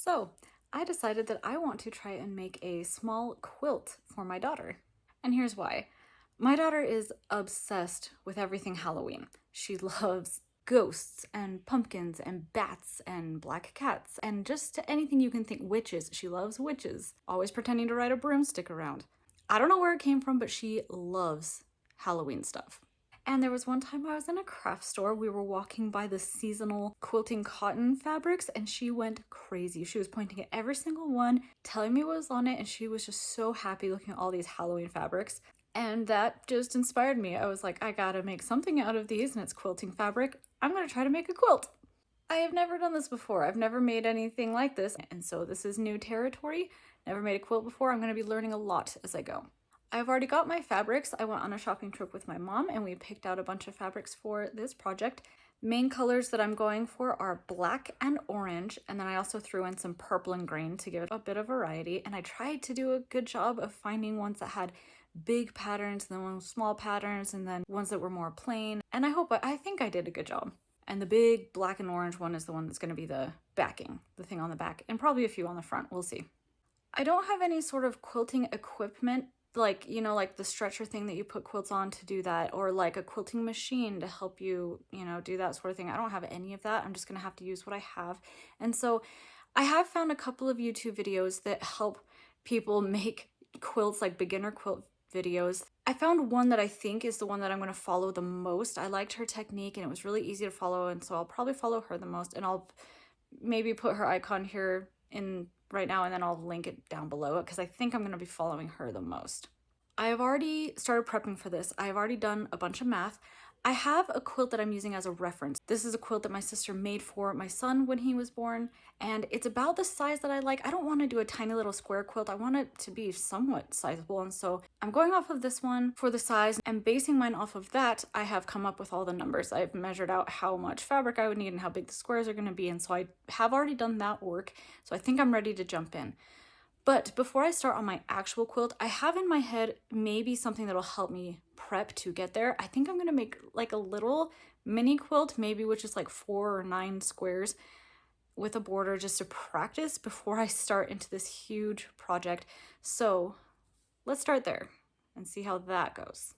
So I decided that I want to try and make a small quilt for my daughter. And here's why. My daughter is obsessed with everything Halloween. She loves ghosts and pumpkins and bats and black cats and just anything you can think. Witches. She loves witches. Always pretending to ride a broomstick around. I don't know where it came from, but she loves Halloween stuff. And there was one time I was in a craft store. We were walking by the seasonal quilting cotton fabrics and she went crazy. She was pointing at every single one, telling me what was on it, and she was just so happy looking at all these Halloween fabrics. And that just inspired me. I was like, I gotta make something out of these, and it's quilting fabric. I'm gonna try to make a quilt. I have never done this before. I've never made anything like this, and so this is new territory. Never made a quilt before. I'm gonna be learning a lot as I go. I've already got my fabrics. I went on a shopping trip with my mom and we picked out a bunch of fabrics for this project. Main colors that I'm going for are black and orange, and then I also threw in some purple and green to give it a bit of variety, and I tried to do a good job of finding ones that had big patterns, and then ones small patterns, and then ones that were more plain, and I think I did a good job. And the big black and orange one is the one that's going to be the backing, the thing on the back, and probably a few on the front. We'll see. I don't have any sort of quilting equipment, like, you know, like the stretcher thing that you put quilts on to do that, or like a quilting machine to help you, you know, do that sort of thing. I don't have any of that. I'm just gonna have to use what I have. And so I have found a couple of YouTube videos that help people make quilts, like beginner quilt videos. I found one that I think is the one that I'm going to follow the most. I liked her technique and it was really easy to follow, and so I'll probably follow her the most, and I'll maybe put her icon here in right now, and then I'll link it down below it because I think I'm going to be following her the most. I have already started prepping for this. I have already done a bunch of math. I have a quilt that I'm using as a reference. This is a quilt that my sister made for my son when he was born, and it's about the size that I like. I don't want to do a tiny little square quilt. I want it to be somewhat sizable, and so I'm going off of this one for the size, and basing mine off of that, I have come up with all the numbers. I've measured out how much fabric I would need and how big the squares are going to be, and so I have already done that work, so I think I'm ready to jump in. But before I start on my actual quilt, I have in my head maybe something that'll help me prep to get there. I think I'm gonna make like a little mini quilt, maybe with just like 4 or 9 squares with a border, just to practice before I start into this huge project. So let's start there and see how that goes.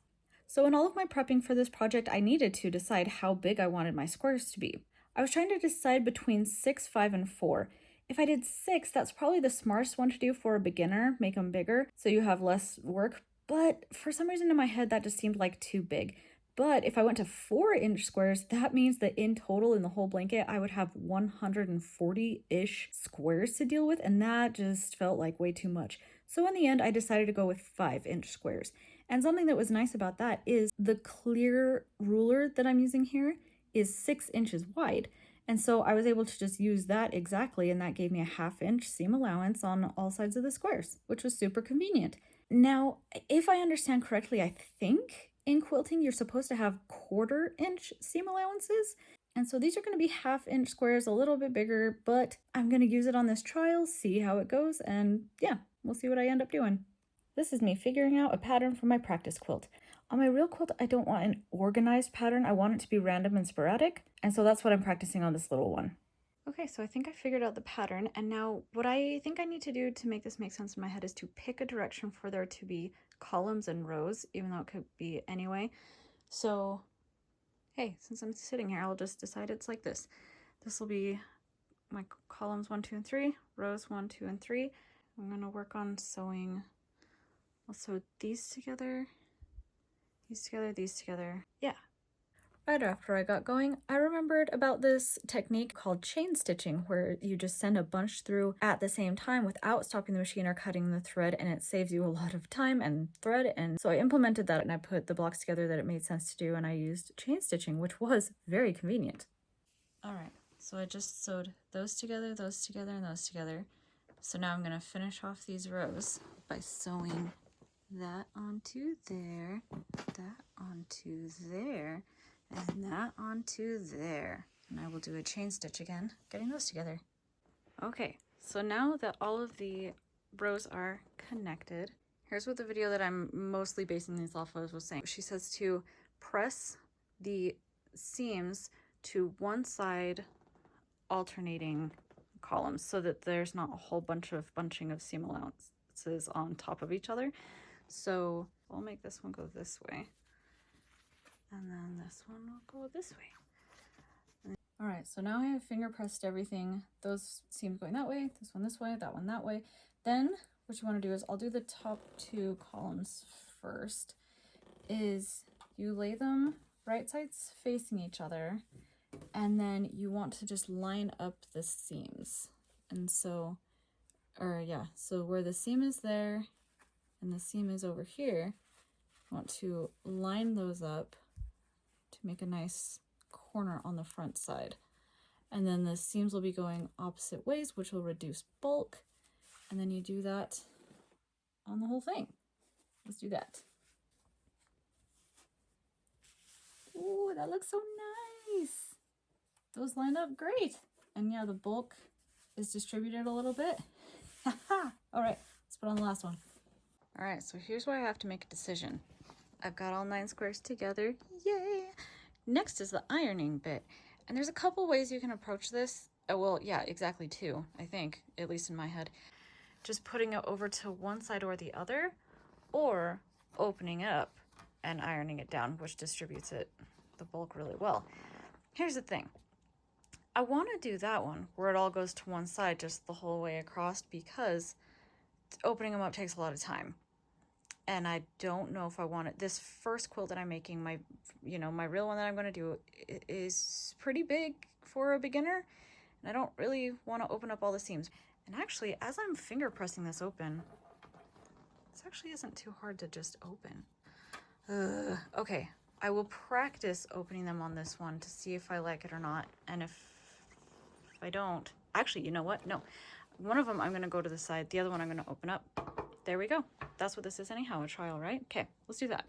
So in all of my prepping for this project, I needed to decide how big I wanted my squares to be. I was trying to decide between 6, 5, and 4. If I did 6, that's probably the smartest one to do for a beginner, make them bigger so you have less work, but for some reason in my head that just seemed like too big. But if I went to 4-inch squares, that means that in total in the whole blanket, I would have 140-ish squares to deal with, and that just felt like way too much. So in the end, I decided to go with 5-inch squares. And something that was nice about that is the clear ruler that I'm using here is 6 inches wide. And so I was able to just use that exactly, and that gave me a 1/2-inch seam allowance on all sides of the squares, which was super convenient. Now, if I understand correctly, I think in quilting you're supposed to have 1/4-inch seam allowances. And so these are going to be 1/2-inch squares, a little bit bigger, but I'm going to use it on this trial, see how it goes, and yeah, we'll see what I end up doing. This is me figuring out a pattern for my practice quilt. On my real quilt, I don't want an organized pattern. I want it to be random and sporadic, and so that's what I'm practicing on this little one. Okay, so I think I figured out the pattern, and now what I think I need to do to make this make sense in my head is to pick a direction for there to be columns and rows, even though it could be anyway. So, hey, since I'm sitting here, I'll just decide it's like this. This will be my columns 1, 2, and 3, rows 1, 2, and 3. I'm gonna work on sewing. I'll sew these together, these together. Yeah. Right after I got going, I remembered about this technique called chain stitching, where you just send a bunch through at the same time without stopping the machine or cutting the thread, and it saves you a lot of time and thread. And so I implemented that, and I put the blocks together that it made sense to do, and I used chain stitching, which was very convenient. All right, so I just sewed those together, and those together. So now I'm gonna finish off these rows by sewing that onto there, that onto there, and that onto there. And I will do a chain stitch again, getting those together. Okay, so now that all of the rows are connected, here's what the video that I'm mostly basing these off of was saying. She says to press the seams to one side, alternating columns so that there's not a whole bunching of seam allowances on top of each other. So I'll make this one go this way, and then this one will go this way. All right, so now I have finger pressed everything. Those seams going that way, this way, that one that way. Then what you want to do is, I'll do the top 2 columns first, is you lay them right sides facing each other, and then you want to just line up the seams. And so, so where the seam is there and the seam is over here, you want to line those up to make a nice corner on the front side. And then the seams will be going opposite ways, which will reduce bulk. And then you do that on the whole thing. Let's do that. Ooh, that looks so nice. Those line up great. And yeah, the bulk is distributed a little bit. All right, let's put on the last one. All right, so here's where I have to make a decision. I've got all 9 squares together. Yay! Next is the ironing bit. And there's a couple ways you can approach this. Oh, well, yeah, exactly 2, I think, at least in my head. Just putting it over to one side or the other, or opening it up and ironing it down, which distributes the bulk really well. Here's the thing. I want to do that one where it all goes to one side just the whole way across, because opening them up takes a lot of time. And I don't know if I want it. This first quilt that I'm making, my real one that I'm going to do, is pretty big for a beginner. And I don't really want to open up all the seams. And actually, as I'm finger pressing this open, this actually isn't too hard to just open. Okay, I will practice opening them on this one to see if I like it or not. And if I don't, actually, you know what? No, one of them I'm going to go to the side. The other one I'm going to open up. There we go. That's what this is anyhow, a trial, right? Okay, let's do that.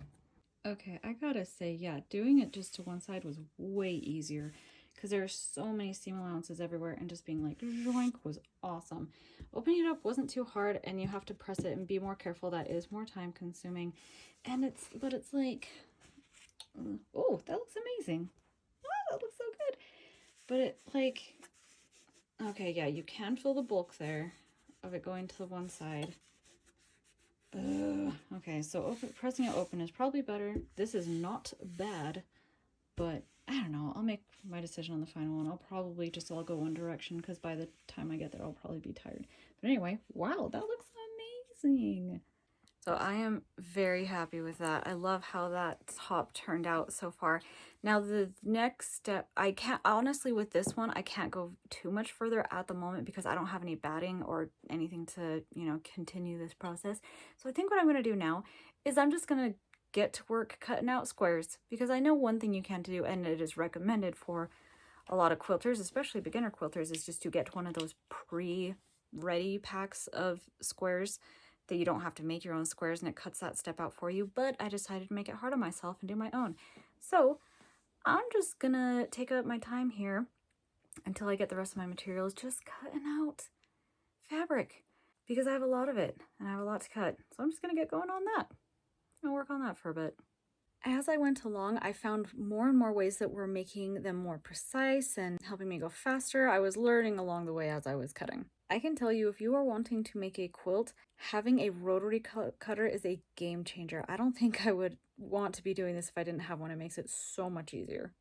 Okay, I gotta say, yeah, doing it just to one side was way easier, because there are so many seam allowances everywhere, and just being like zoink was awesome. Opening it up wasn't too hard, and you have to press it and be more careful. That is more time consuming, and it's like, oh, that looks amazing. Oh, that looks so good. But it, like, okay, yeah, you can feel the bulk there of it going to the one side. Okay, so pressing it open is probably better. This is not bad, but I don't know. I'll make my decision on the final one. I'll probably just all go one direction, because by the time I get there, I'll probably be tired. But anyway, wow, that looks amazing. So I am very happy with that. I love how that top turned out so far. Now the next step, I can't, honestly with this one, I can't go too much further at the moment because I don't have any batting or anything to, continue this process. So I think what I'm going to do now is I'm just going to get to work cutting out squares, because I know one thing you can do, and it is recommended for a lot of quilters, especially beginner quilters, is just to get one of those pre-ready packs of squares that you don't have to make your own squares, and it cuts that step out for you. But I decided to make it hard on myself and do my own. So I'm just gonna take up my time here until I get the rest of my materials, just cutting out fabric, because I have a lot of it and I have a lot to cut. So I'm just gonna get going on that. I'm gonna work on that for a bit. As I went along, I found more and more ways that were making them more precise and helping me go faster. I was learning along the way as I was cutting. I can tell you, if you are wanting to make a quilt, having a rotary cutter is a game changer. I don't think I would want to be doing this if I didn't have one. It makes it so much easier.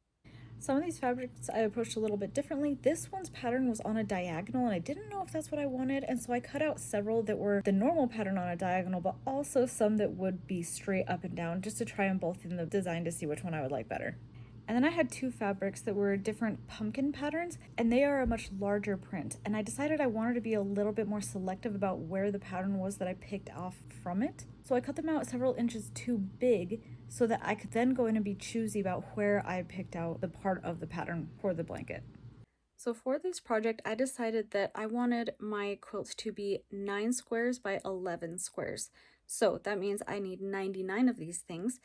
Some of these fabrics I approached a little bit differently. This one's pattern was on a diagonal, and I didn't know if that's what I wanted, and so I cut out several that were the normal pattern on a diagonal, but also some that would be straight up and down, just to try them both in the design to see which one I would like better. And then I had 2 fabrics that were different pumpkin patterns, and they are a much larger print. And I decided I wanted to be a little bit more selective about where the pattern was that I picked off from it. So I cut them out several inches too big, so that I could then go in and be choosy about where I picked out the part of the pattern for the blanket. So for this project, I decided that I wanted my quilt to be 9 squares by 11 squares. So that means I need 99 of these things.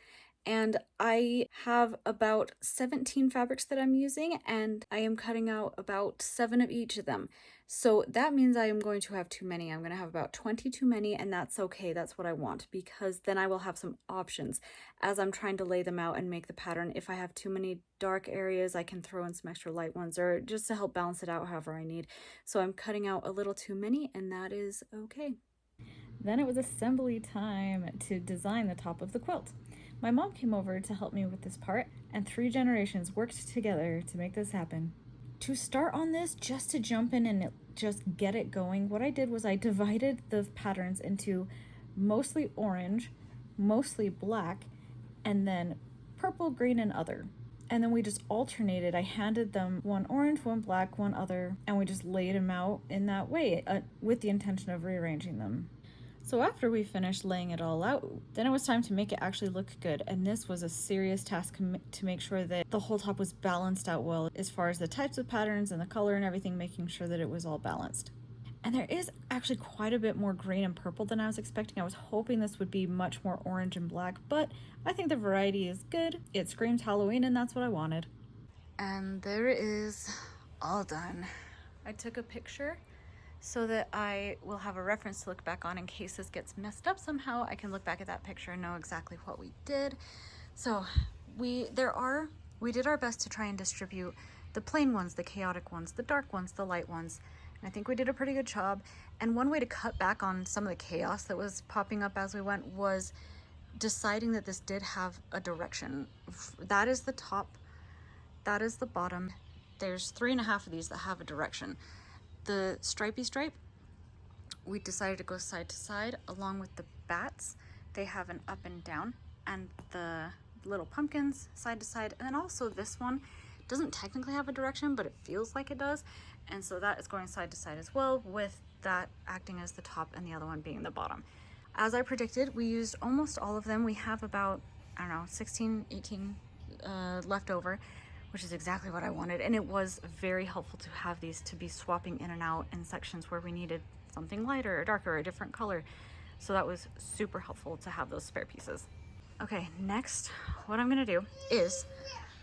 And I have about 17 fabrics that I'm using, and I am cutting out about 7 of each of them. So that means I am going to have too many. I'm going to have about 20 too many, and that's okay. That's what I want, because then I will have some options as I'm trying to lay them out and make the pattern. If I have too many dark areas, I can throw in some extra light ones, or just to help balance it out however I need. So I'm cutting out a little too many, and that is okay. Then it was assembly time to design the top of the quilt. My mom came over to help me with this part, and 3 generations worked together to make this happen. To start on this, just to jump in and just get it going, what I did was I divided the patterns into mostly orange, mostly black, and then purple, green, and other. And then we just alternated. I handed them one orange, one black, one other, and we just laid them out in that way with the intention of rearranging them. So after we finished laying it all out, then it was time to make it actually look good. And this was a serious task to make sure that the whole top was balanced out well as far as the types of patterns and the color and everything, making sure that it was all balanced. And there is actually quite a bit more green and purple than I was expecting. I was hoping this would be much more orange and black, but I think the variety is good. It screams Halloween, and that's what I wanted. And there it is, all done. I took a picture so that I will have a reference to look back on in case this gets messed up somehow. I can look back at that picture and know exactly what we did. So we did our best to try and distribute the plain ones, the chaotic ones, the dark ones, the light ones. And I think we did a pretty good job. And one way to cut back on some of the chaos that was popping up as we went was deciding that this did have a direction. That is the top, that is the bottom. There's 3.5 of these that have a direction. The stripy stripe, we decided to go side to side along with the bats. They have an up and down, and the little pumpkins side to side. And then also this one doesn't technically have a direction, but it feels like it does. And so that is going side to side as well, with that acting as the top and the other one being the bottom. As I predicted, we used almost all of them. We have about, I don't know, 16, 18 left over, which is exactly what I wanted. And it was very helpful to have these to be swapping in and out in sections where we needed something lighter or darker or a different color. So that was super helpful to have those spare pieces. Okay, next, what I'm gonna do is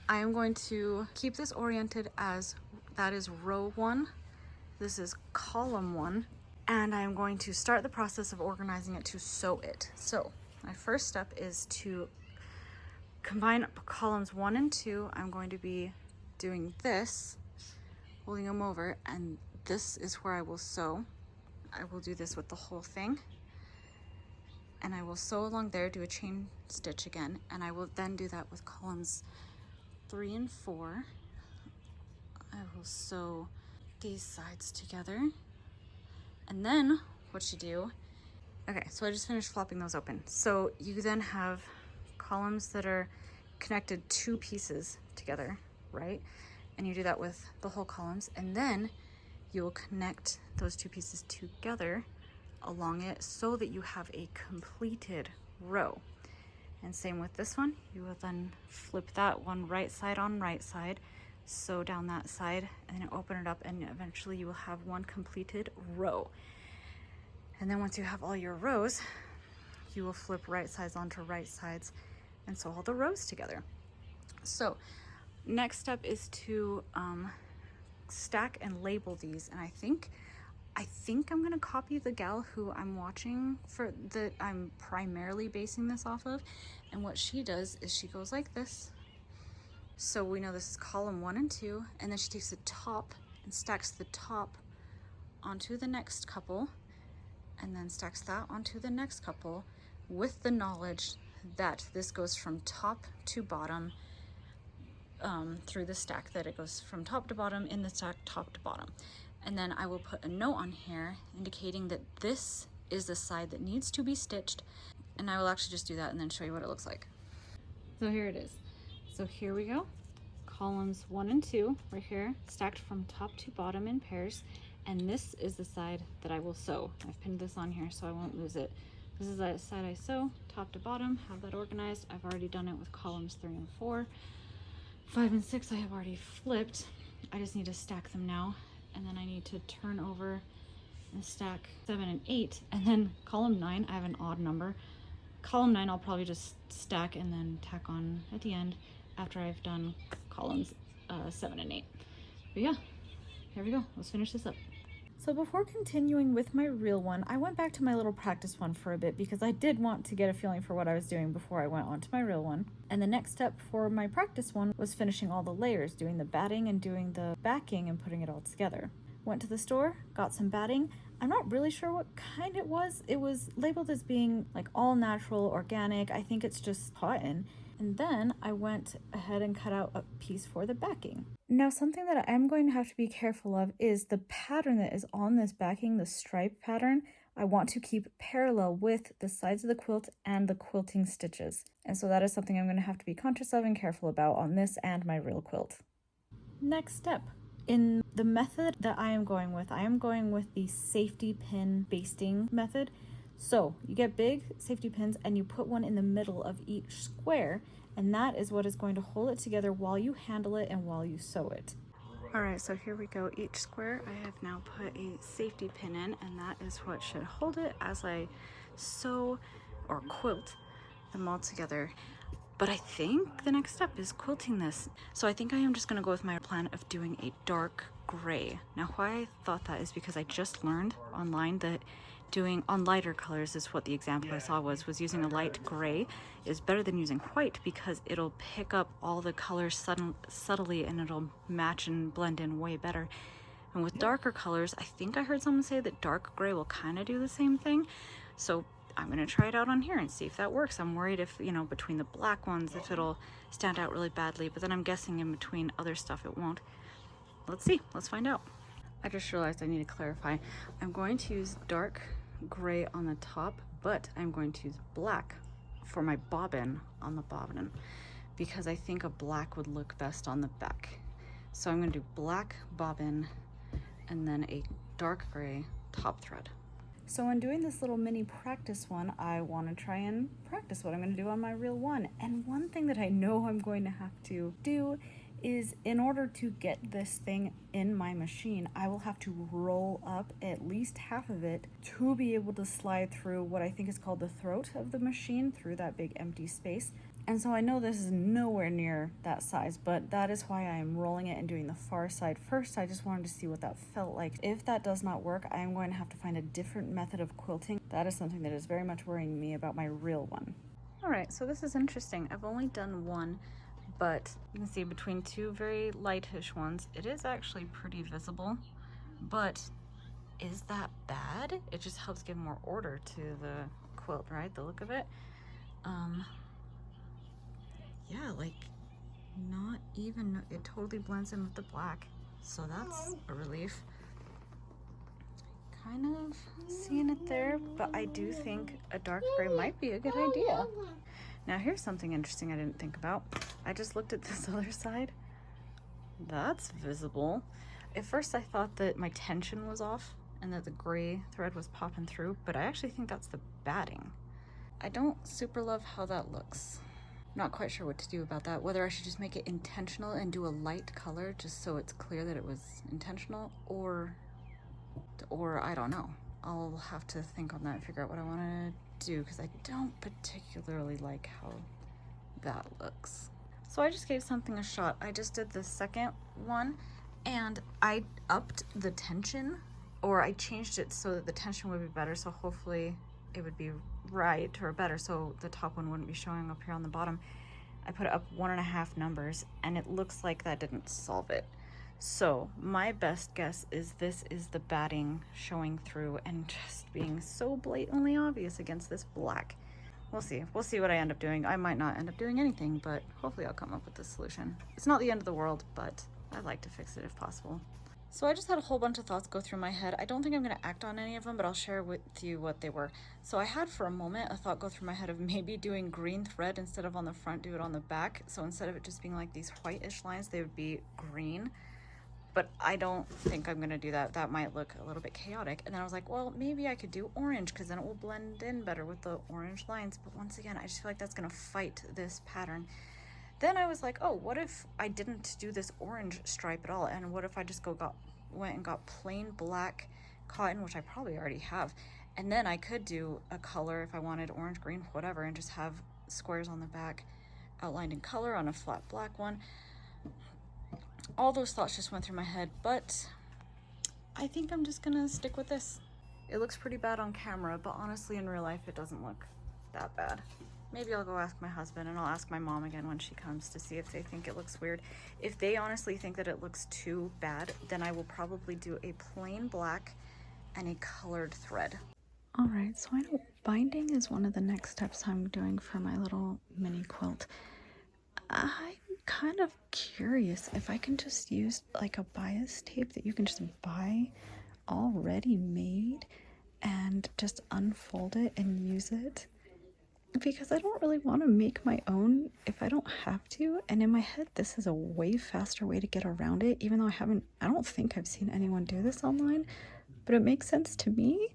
I am going to keep this oriented as that is row 1, this is column 1, and I'm going to start the process of organizing it to sew it. So my first step is to combine columns 1 and 2. I'm going to be doing this, holding them over, and this is where I will sew. I will do this with the whole thing, and I will sew along there, do a chain stitch again, and I will then do that with columns 3 and 4. I will sew these sides together, and then what you do, okay, so I just finished flopping those open. So you then have columns that are connected 2 pieces together, right? And you do that with the whole columns, and then you will connect those 2 pieces together along it so that you have a completed row. And same with this one, you will then flip that one right side on right side, sew down that side, and then open it up, and eventually you will have one completed row. And then once you have all your rows, you will flip right sides onto right sides and sew all the rows together. So next step is to stack and label these, and I think I'm gonna copy the gal who I'm watching for, that I'm primarily basing this off of. And what she does is she goes like this. So we know this is column 1 and 2, and then she takes the top and stacks the top onto the next couple, and then stacks that onto the next couple, with the knowledge that this goes from top to bottom through the stack, that it goes from top to bottom in the stack, top to bottom. And then I will put a note on here indicating that this is the side that needs to be stitched, and I will actually just do that and then show you what it looks like. So here it is. So here we go. Columns 1 and 2 right here, stacked from top to bottom in pairs, and this is the side that I will sew. I've pinned this on here so I won't lose it. This is the side I sew, top to bottom, have that organized. I've already done it with columns 3 and 4. 5 and 6 I have already flipped. I just need to stack them now, and then I need to turn over and stack 7 and 8, and then column 9, I have an odd number. column 9 I'll probably just stack and then tack on at the end after I've done columns 7 and 8. But yeah, here we go. Let's finish this up. So before continuing with my real one, I went back to my little practice one for a bit because I did want to get a feeling for what I was doing before I went on to my real one. And the next step for my practice one was finishing all the layers, doing the batting and doing the backing and putting it all together. Went to the store, got some batting. I'm not really sure what kind it was. It was labeled as being like all natural, organic. I think it's just cotton. And then I went ahead and cut out a piece for the backing. Now, something that I'm going to have to be careful of is the pattern that is on this backing, the stripe pattern. I want to keep parallel with the sides of the quilt and the quilting stitches. And so that is something I'm going to have to be conscious of and careful about on this and my real quilt. Next step. In the method that I am going with the safety pin basting method. So you get big safety pins and you put one in the middle of each square, and that is what is going to hold it together while you handle it and while you sew it. All right, so here we go. Each square I have now put a safety pin in, and that is what should hold it as I sew or quilt them all together. But I think the next step is quilting this. So I think I am just gonna go with my plan of doing a dark gray. Now why I thought that is because I just learned online that doing on lighter colors is what the example I saw was using a light gray is better than using white because it'll pick up all the colors subtly and it'll match and blend in way better. And with darker colors, I think I heard someone say that dark gray will kind of do the same thing. So I'm gonna try it out on here and see if that works. I'm worried if, you know, between the black ones, if it'll stand out really badly, but then I'm guessing in between other stuff it won't. Let's see, let's find out. I just realized I need to clarify. I'm going to use dark gray on the top, but I'm going to use black for my bobbin on the bobbin because I think a black would look best on the back. So I'm gonna do black bobbin and then a dark gray top thread. So in doing this little mini practice one, I want to try and practice what I'm going to do on my real one. And one thing that I know I'm going to have to do is in order to get this thing in my machine, I will have to roll up at least half of it to be able to slide through what I think is called the throat of the machine, through that big empty space. And so I know this is nowhere near that size, but that is why I am rolling it and doing the far side first. I just wanted to see what that felt like. If that does not work, I am going to have to find a different method of quilting. That is something that is very much worrying me about my real one. All right, so this is interesting. I've only done one, but you can see between two very lightish ones, it is actually pretty visible, but is that bad? It just helps give more order to the quilt, right? The look of it. Yeah, like not even, it totally blends in with the black. So that's a relief. Kind of seeing it there, but I do think a dark gray might be a good idea. Now here's something interesting I didn't think about. I just looked at this other side. That's visible. At first I thought that my tension was off and that the gray thread was popping through, but I actually think that's the batting. I don't super love how that looks. Not quite sure what to do about that, whether I should just make it intentional and do a light color just so it's clear that it was intentional, or I don't know. I'll have to think on that and figure out what I want to do because I don't particularly like how that looks. So I just gave something a shot. I just did the second one and I upped the tension, or I changed it so that the tension would be better, so hopefully it would be right or better, so the top one wouldn't be showing up here on the bottom. I put it up 1.5 numbers and it looks like that didn't solve it. So my best guess is this is the batting showing through and just being so blatantly obvious against this black. We'll see what I end up doing. I might not end up doing anything, but hopefully I'll come up with a solution. It's not the end of the world, but I'd like to fix it if possible. So I just had a whole bunch of thoughts go through my head. I don't think I'm going to act on any of them, but I'll share with you what they were. So I had for a moment a thought go through my head of maybe doing green thread instead of on the front, do it on the back. So instead of it just being like these whitish lines, they would be green. But I don't think I'm going to do that. That might look a little bit chaotic. And then I was like, well, maybe I could do orange because then it will blend in better with the orange lines. But once again, I just feel like that's going to fight this pattern. Then I was like, oh, what if I didn't do this orange stripe at all? And what if I just went and got plain black cotton, which I probably already have, And then I could do a color if I wanted, orange, green, whatever, and just have squares on the back outlined in color on a flat black one. All those thoughts just went through my head, but I think I'm just gonna stick with this. It looks pretty bad on camera, but honestly in real life it doesn't look that bad. Maybe I'll go ask my husband, and I'll ask my mom again when she comes to see if they think it looks weird. If they honestly think that it looks too bad, then I will probably do a plain black and a colored thread. All right, so I know binding is one of the next steps I'm doing for my little mini quilt. I'm kind of curious if I can just use like a bias tape that you can just buy already made and just unfold it and use it, because I don't really want to make my own if I don't have to. And in my head, this is a way faster way to get around it, even though I don't think I've seen anyone do this online, but it makes sense to me.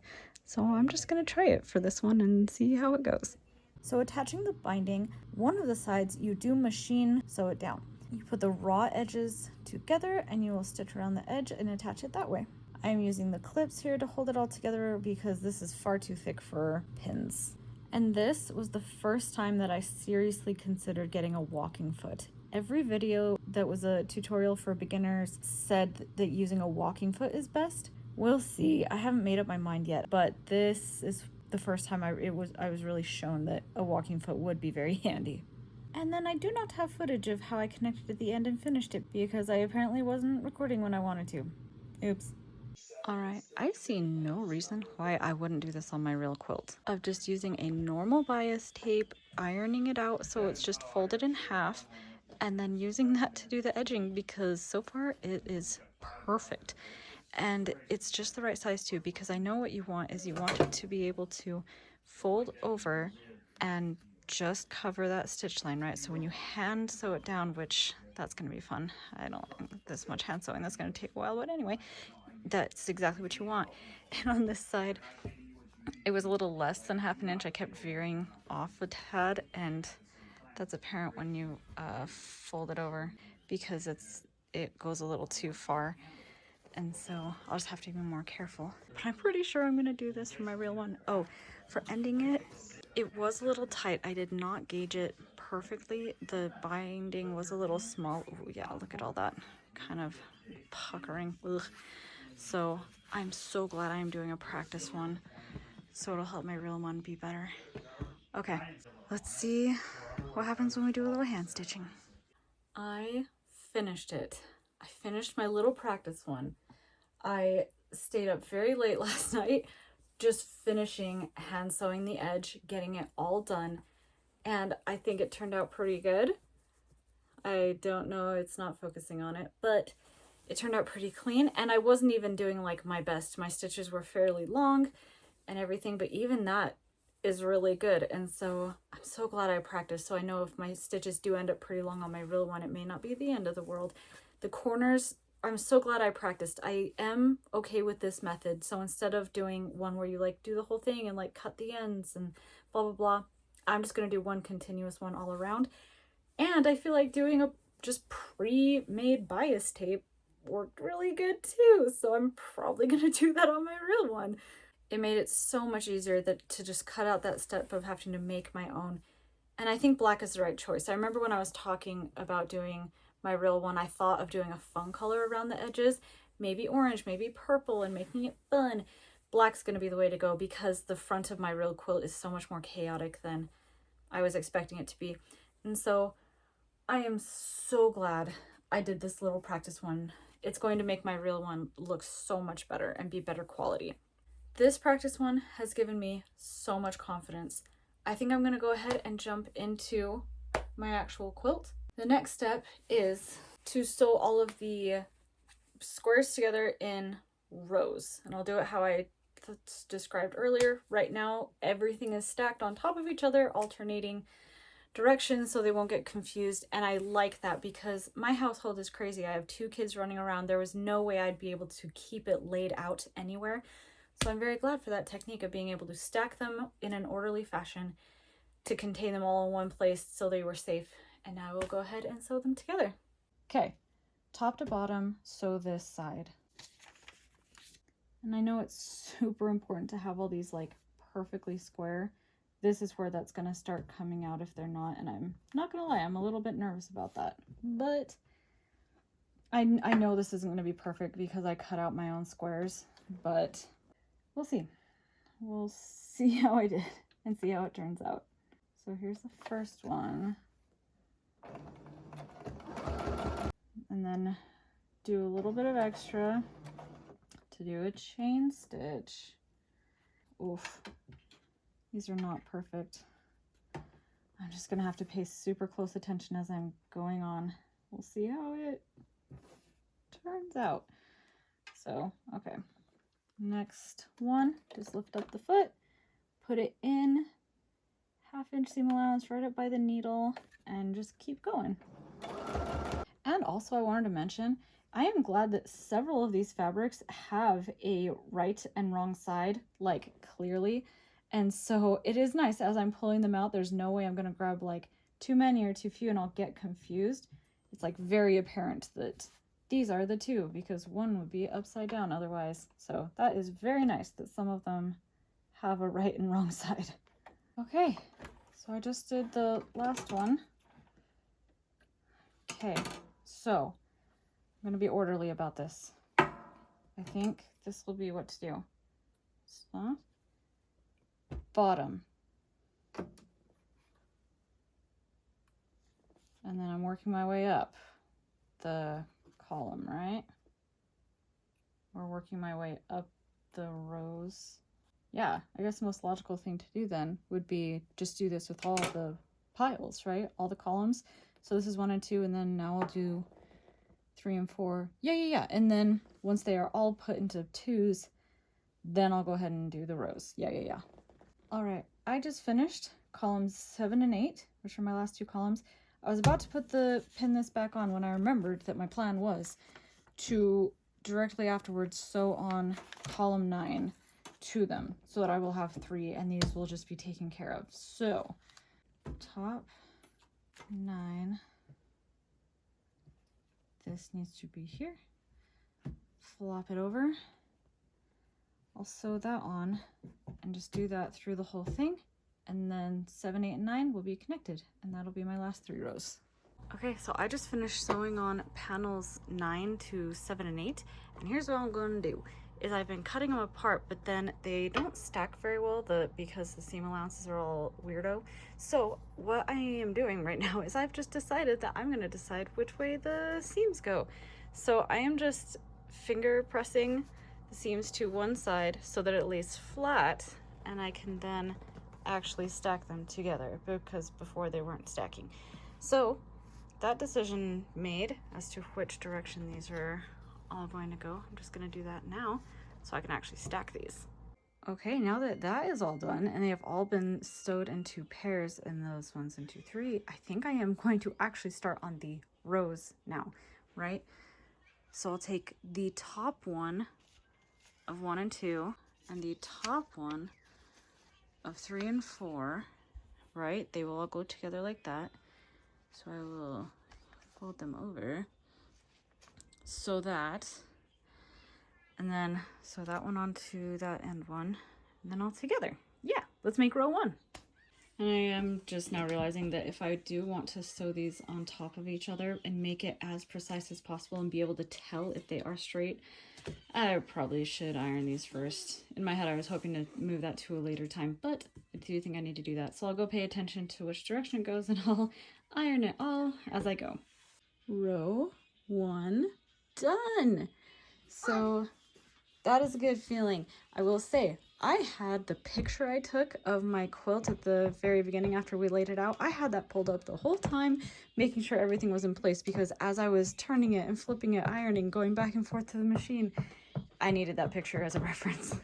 So I'm just gonna try it for this one and see how it goes. So attaching the binding, one of the sides you do machine sew it down. You put the raw edges together and you will stitch around the edge and attach it that way. I'm using the clips here to hold it all together because this is far too thick for pins. And this was the first time that I seriously considered getting a walking foot. Every video that was a tutorial for beginners said that using a walking foot is best. We'll see. I haven't made up my mind yet, but this is the first time I was really shown that a walking foot would be very handy. And then I do not have footage of how I connected at the end and finished it because I apparently wasn't recording when I wanted to. Oops. Alright, I see no reason why I wouldn't do this on my real quilt. Of just using a normal bias tape, ironing it out so it's just folded in half, and then using that to do the edging, because so far it is perfect. And it's just the right size too, because I know what you want is you want it to be able to fold over and just cover that stitch line, right? So when you hand sew it down, which that's going to be fun. I don't think this much hand sewing, that's going to take a while, but anyway, that's exactly what you want. And on this side, it was a little less than half an inch. I kept veering off a tad, and that's apparent when you fold it over because it goes a little too far. And so I'll just have to be more careful. But I'm pretty sure I'm gonna do this for my real one. Oh, for ending it, it was a little tight. I did not gauge it perfectly. The binding was a little small. Ooh, yeah, look at all that kind of puckering. Ugh. So I'm so glad I'm doing a practice one, so it'll help my real one be better. Okay, let's see what happens when we do a little hand stitching. I finished it. I finished my little practice one. I stayed up very late last night just finishing hand sewing the edge, getting it all done, and I think it turned out pretty good. I don't know, it's not focusing on it, but it turned out pretty clean, and I wasn't even doing like my best. My stitches were fairly long and everything, but even that is really good. And so I'm so glad I practiced, so I know if my stitches do end up pretty long on my real one, it may not be the end of the world. The corners, I'm so glad I practiced. I am okay with this method. So instead of doing one where you like do the whole thing and like cut the ends and blah blah blah, I'm just gonna do one continuous one all around. And I feel like doing a just pre-made bias tape worked really good too, so I'm probably gonna do that on my real one. It made it so much easier to just cut out that step of having to make my own. And I think black is the right choice. I remember when I was talking about doing my real one, I thought of doing a fun color around the edges, maybe orange, maybe purple, and making it fun. Black's gonna be the way to go because the front of my real quilt is so much more chaotic than I was expecting it to be. And so I am so glad I did this little practice one. It's going to make my real one look so much better and be better quality. This practice one has given me so much confidence. I think I'm gonna go ahead and jump into my actual quilt. The next step is to sew all of the squares together in rows, and I'll do it how I described earlier. Right now, everything is stacked on top of each other, alternating directions so they won't get confused, and I like that because my household is crazy. I have 2 kids running around. There was no way I'd be able to keep it laid out anywhere, so I'm very glad for that technique of being able to stack them in an orderly fashion to contain them all in one place so they were safe. And now we'll go ahead and sew them together. Okay, top to bottom, sew this side. And I know it's super important to have all these like perfectly square. This is where that's gonna start coming out if they're not, and I'm not gonna lie, I'm a little bit nervous about that. But I know this isn't gonna be perfect because I cut out my own squares, but we'll see. We'll see how I did and see how it turns out. So here's the first one. And then do a little bit of extra to do a chain stitch. Oof, these are not perfect. I'm just gonna have to pay super close attention as I'm going on. We'll see how it turns out. So, okay. Next one, just lift up the foot, put it in, 1/2 inch seam allowance right up by the needle, and just keep going. And also I wanted to mention, I am glad that several of these fabrics have a right and wrong side, like clearly. And so it is nice as I'm pulling them out, there's no way I'm gonna grab like too many or too few and I'll get confused. It's like very apparent that these are the two because one would be upside down otherwise. So that is very nice that some of them have a right and wrong side. Okay, so I just did the last one. Okay, so I'm going to be orderly about this. I think this will be what to do. So, bottom. And then I'm working my way up the column, right? Or working my way up the rows. Yeah, I guess the most logical thing to do then would be just do this with all the piles, right? All the columns. So this is 1 and 2, and then now I'll do 3 and 4. Yeah. And then once they are all put into 2s, then I'll go ahead and do the rows. Yeah. All right, I just finished columns 7 and 8, which are my last 2 columns. I was about to pin this back on when I remembered that my plan was to directly afterwards sew on column 9 to them so that I will have 3 and these will just be taken care of. So top 9, this needs to be here. Flop it over. I'll sew that on and just do that through the whole thing, and then 7, 8, and 9 will be connected, and that'll be my last 3 rows. Okay, so I just finished sewing on panels 9 to 7 and 8, and here's what I'm going to do. Is I've been cutting them apart, but then they don't stack very well because the seam allowances are all weirdo. So what I am doing right now is I've just decided that I'm going to decide which way the seams go. So I am just finger pressing the seams to one side so that it lays flat, and I can then actually stack them together because before they weren't stacking. So that decision made as to which direction these are all going to go. I'm just going to do that now so I can actually stack these. Okay, now that that is all done and they have all been sewed into pairs and those ones into 3, I think I am going to actually start on the rows now, right? So I'll take the top one of 1 and 2 and the top one of 3 and 4, right? They will all go together like that. So I will fold them over so that, and then sew that one onto that end one, and then all together. Yeah, let's make row 1. And I am just now realizing that if I do want to sew these on top of each other and make it as precise as possible and be able to tell if they are straight, I probably should iron these first. In my head, I was hoping to move that to a later time, but I do think I need to do that. So I'll go pay attention to which direction it goes and I'll iron it all as I go. Row 1 done. So that is a good feeling. I will say, I had the picture I took of my quilt at the very beginning after we laid it out. I had that pulled up the whole time, making sure everything was in place, because as I was turning it and flipping it, ironing, going back and forth to the machine, I needed that picture as a reference.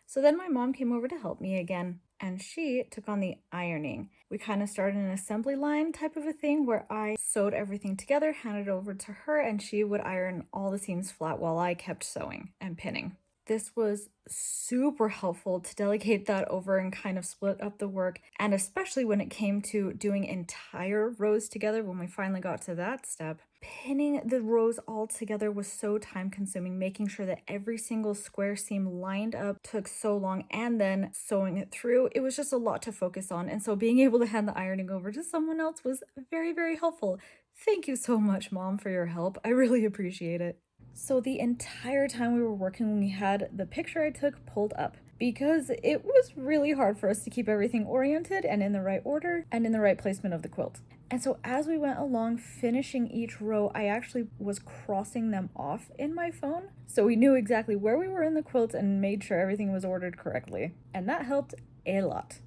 So then my mom came over to help me again, and she took on the ironing. We kind of started an assembly line type of a thing where I sewed everything together, handed it over to her, and she would iron all the seams flat while I kept sewing and pinning. This was super helpful to delegate that over and kind of split up the work, and especially when it came to doing entire rows together when we finally got to that step. Pinning the rows all together was so time consuming. Making sure that every single square seam lined up took so long, and then sewing it through. It was just a lot to focus on. And so being able to hand the ironing over to someone else was very, very helpful. Thank you so much, Mom, for your help. I really appreciate it. So the entire time we were working, we had the picture I took pulled up because it was really hard for us to keep everything oriented and in the right order and in the right placement of the quilt. And so as we went along finishing each row, I actually was crossing them off in my phone, so we knew exactly where we were in the quilt and made sure everything was ordered correctly. And that helped a lot.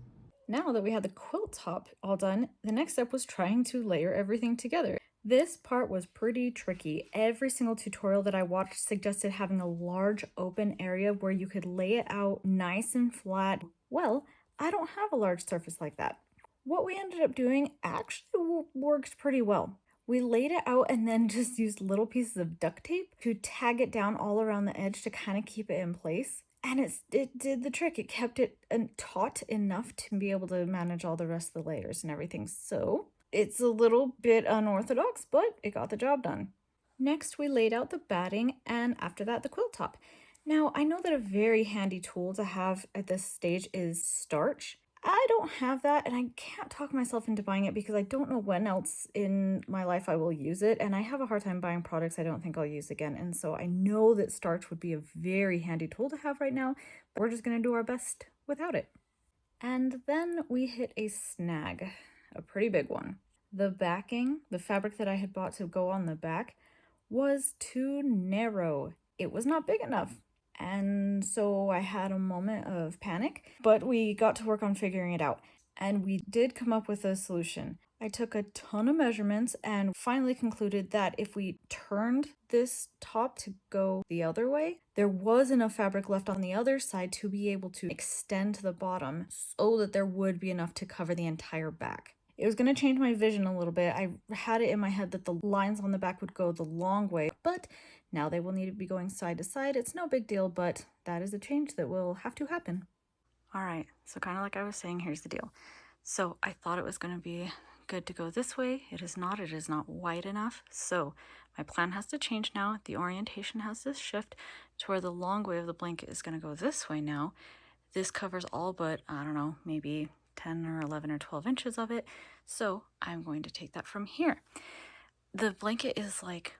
Now that we had the quilt top all done, the next step was trying to layer everything together. This part was pretty tricky. Every single tutorial that I watched suggested having a large open area where you could lay it out nice and flat. Well, I don't have a large surface like that. What we ended up doing actually worked pretty well. We laid it out and then just used little pieces of duct tape to tag it down all around the edge to kind of keep it in place. And it did the trick. It kept it taut enough to be able to manage all the rest of the layers and everything. So it's a little bit unorthodox, but it got the job done. Next, we laid out the batting, and after that, the quilt top. Now, I know that a very handy tool to have at this stage is starch. I don't have that, and I can't talk myself into buying it because I don't know when else in my life I will use it, and I have a hard time buying products I don't think I'll use again. And so I know that starch would be a very handy tool to have right now, but we're just going to do our best without it. And then we hit a snag, a pretty big one. The backing, the fabric that I had bought to go on the back, was too narrow. It was not big enough. And so I had a moment of panic, but we got to work on figuring it out. And we did come up with a solution. I took a ton of measurements and finally concluded that if we turned this top to go the other way, there was enough fabric left on the other side to be able to extend to the bottom so that there would be enough to cover the entire back. It was going to change my vision a little bit. I had it in my head that the lines on the back would go the long way, but now they will need to be going side to side. It's no big deal, but that is a change that will have to happen. All right, so kind of like I was saying, here's the deal. So I thought it was going to be good to go this way. It is not wide enough. So my plan has to change now. The orientation has to shift to where the long way of the blanket is going to go this way now. This covers all but, I don't know, maybe 10 or 11 or 12 inches of it. So I'm going to take that from here. The blanket is like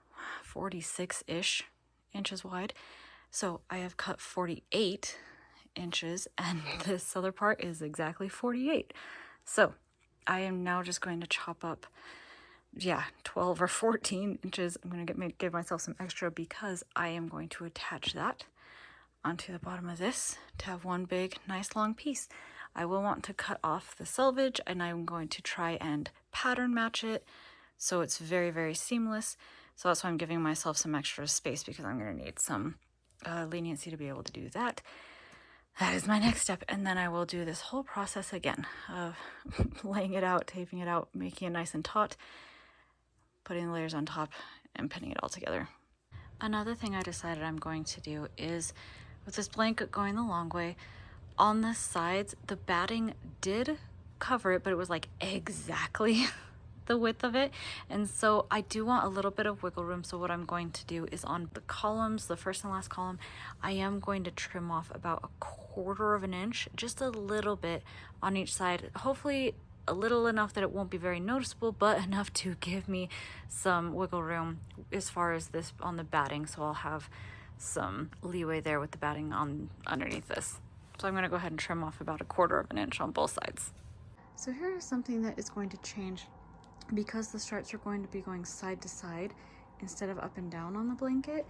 46-ish inches wide. So I have cut 48 inches and this other part is exactly 48. So I am now just going to chop up, 12 or 14 inches. I'm going to give myself some extra because I am going to attach that onto the bottom of this to have one big, nice long piece. I will want to cut off the selvage and I'm going to try and pattern match it so it's very, very seamless. So that's why I'm giving myself some extra space because I'm going to need some leniency to be able to do that. That is my next step. And then I will do this whole process again of laying it out, taping it out, making it nice and taut, putting the layers on top and pinning it all together. Another thing I decided I'm going to do is with this blanket going the long way, on the sides, the batting did cover it, but it was like exactly the width of it. And so I do want a little bit of wiggle room. So what I'm going to do is on the columns, the first and last column, I am going to trim off about 1/4 of an inch, just a little bit on each side. Hopefully a little enough that it won't be very noticeable, but enough to give me some wiggle room as far as this on the batting. So I'll have some leeway there with the batting on underneath this. So I'm going to go ahead and trim off about 1/4 of an inch on both sides. So here is something that is going to change because the stripes are going to be going side to side instead of up and down on the blanket.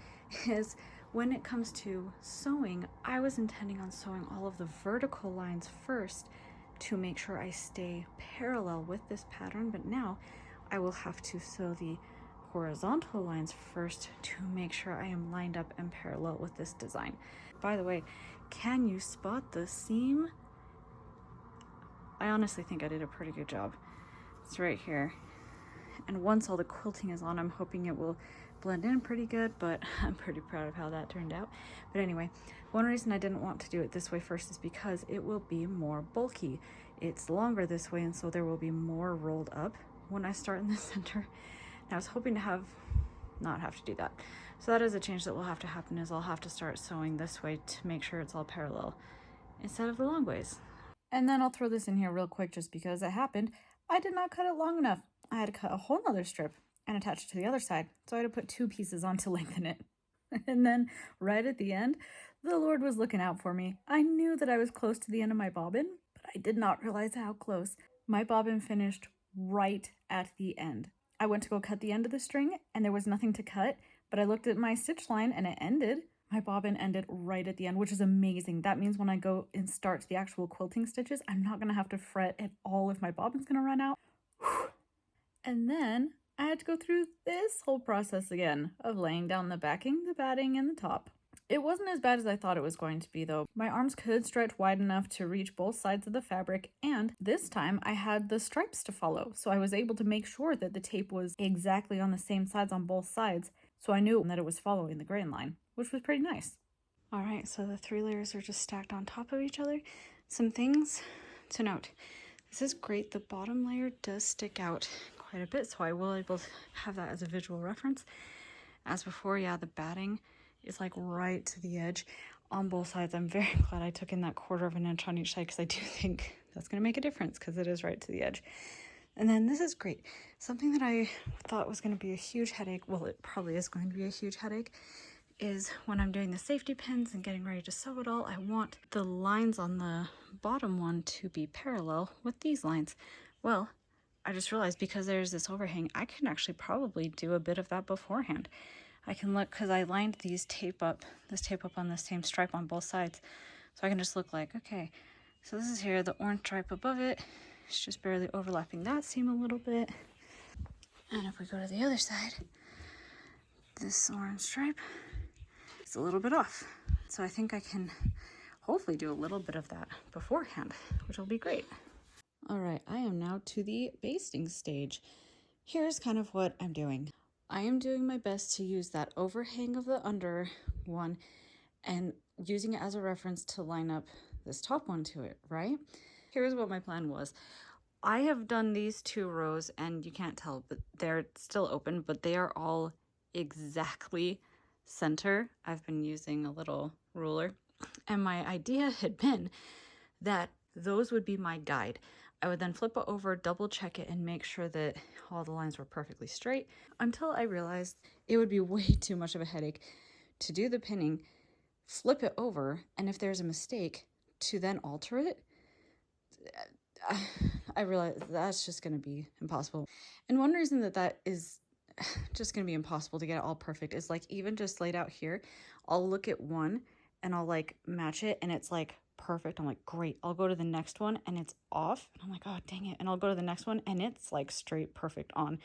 Is when it comes to sewing, I was intending on sewing all of the vertical lines first to make sure I stay parallel with this pattern, but now I will have to sew the horizontal lines first to make sure I am lined up and parallel with this design. By the way, can you spot the seam? I honestly think I did a pretty good job. It's right here. And once all the quilting is on, I'm hoping it will blend in pretty good, but I'm pretty proud of how that turned out. But anyway, one reason I didn't want to do it this way first is because it will be more bulky. It's longer this way, and so there will be more rolled up when I start in the center. I was hoping to not have to do that. So that is a change that will have to happen, is I'll have to start sewing this way to make sure it's all parallel instead of the long ways. And then I'll throw this in here real quick just because it happened. I did not cut it long enough. I had to cut a whole nother strip and attach it to the other side. So I had to put 2 pieces on to lengthen it. And then right at the end, the Lord was looking out for me. I knew that I was close to the end of my bobbin, but I did not realize how close. My bobbin finished right at the end. I went to go cut the end of the string and there was nothing to cut, but I looked at my stitch line and it ended. My bobbin ended right at the end, which is amazing. That means when I go and start the actual quilting stitches, I'm not gonna have to fret at all if my bobbin's gonna run out. And then I had to go through this whole process again of laying down the backing, the batting, and the top. It wasn't as bad as I thought it was going to be though. My arms could stretch wide enough to reach both sides of the fabric, and this time I had the stripes to follow, so I was able to make sure that the tape was exactly on the same sides on both sides, so I knew that it was following the grain line, which was pretty nice. Alright, so the 3 layers are just stacked on top of each other. Some things to note. This is great. The bottom layer does stick out quite a bit, so I will able to have that as a visual reference. As before, yeah, the batting is like right to the edge on both sides. I'm very glad I took in that 1/4 of an inch on each side because I do think that's going to make a difference because it is right to the edge. And then this is great. Something that I thought was going to be a huge headache, well, it probably is going to be a huge headache, is when I'm doing the safety pins and getting ready to sew it all, I want the lines on the bottom one to be parallel with these lines. Well, I just realized because there's this overhang, I can actually probably do a bit of that beforehand. I can look, because I lined this tape up on the same stripe on both sides. So I can just look like, okay, so this is here, the orange stripe above it, it's just barely overlapping that seam a little bit. And if we go to the other side, this orange stripe, it's a little bit off. So I think I can hopefully do a little bit of that beforehand, which will be great. All right, I am now to the basting stage. Here's kind of what I'm doing. I am doing my best to use that overhang of the under one and using it as a reference to line up this top one to it, right? Here's what my plan was. I have done these 2 rows and you can't tell, but they're still open, but they are all exactly center. I've been using a little ruler, and my idea had been that those would be my guide. I would then flip it over, double check it, and make sure that all the lines were perfectly straight, until I realized it would be way too much of a headache to do the pinning, flip it over, and if there's a mistake, to then alter it. I realized that's just going to be impossible. And one reason that is just going to be impossible to get it all perfect is like, even just laid out here, I'll look at one and I'll like match it and it's like perfect. I'm like, great. I'll go to the next one and it's off. And I'm like, oh, dang it. And I'll go to the next one and it's like straight perfect on.